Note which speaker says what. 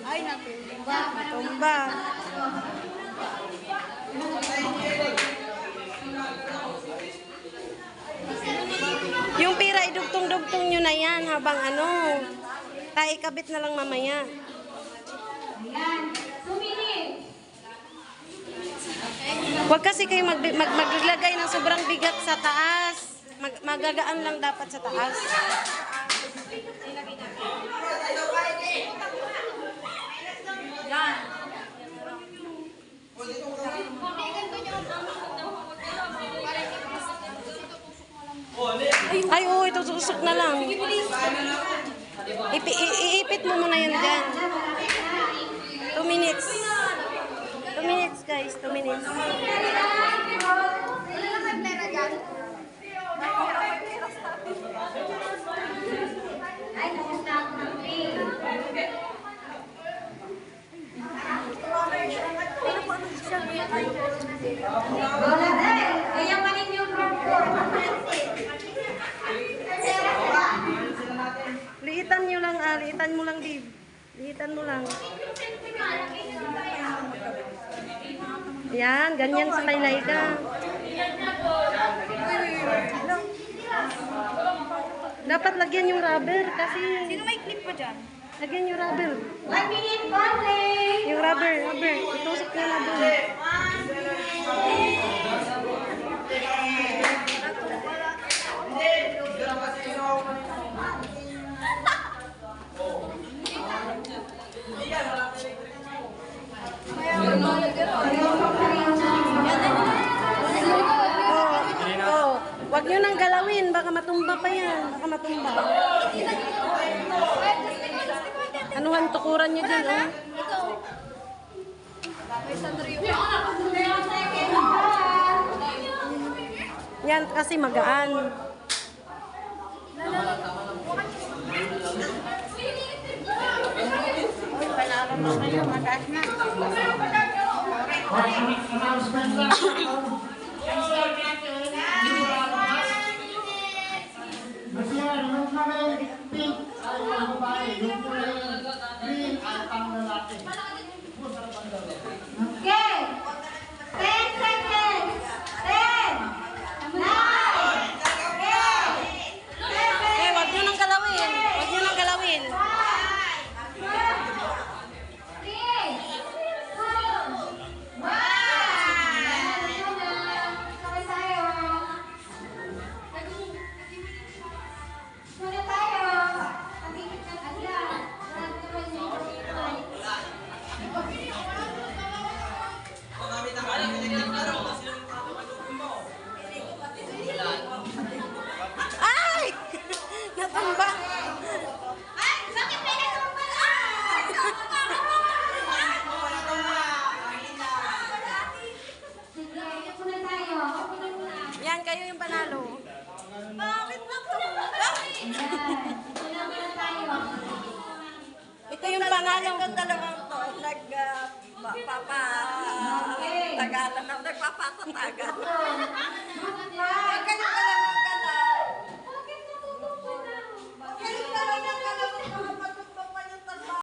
Speaker 1: Ay, natumba. Yung pira, idugtong-dugtong nyo na yan habang ano. Tayo ikabit na lang mamaya. Huwag kasi kayo maglagay ng sobrang bigat sa taas. Magagaan lang dapat sa taas. Ay, oo, ito susok na lang. Iipit mo muna yan dyan. 2 minutes. 2 minutes, guys. 2 minutes. Liitan nyo lang, liitan mo lang, Dib. Liitan mo lang. Yan, ganyan sa kailay ka. Dapat lagyan yung rubber kasi...
Speaker 2: Sino may clip pa dyan?
Speaker 1: Lagyan yung rubber.
Speaker 2: 1 minute, bonding!
Speaker 1: Yung rubber. Itusok yung rubber. Wag nyo nang galawin, baka matumba pa yan. Baka matumba. Anuhan tukuran nyo dyan, oh. Yan kasi magaan.
Speaker 2: Panalo mo kayo, mataas na. Okay. 10 seconds. 10, 9, 8,
Speaker 1: Wag nyo nang galawin. Wag nyo nang galawin.
Speaker 2: 8. Tagalan na, nagpapatatagan.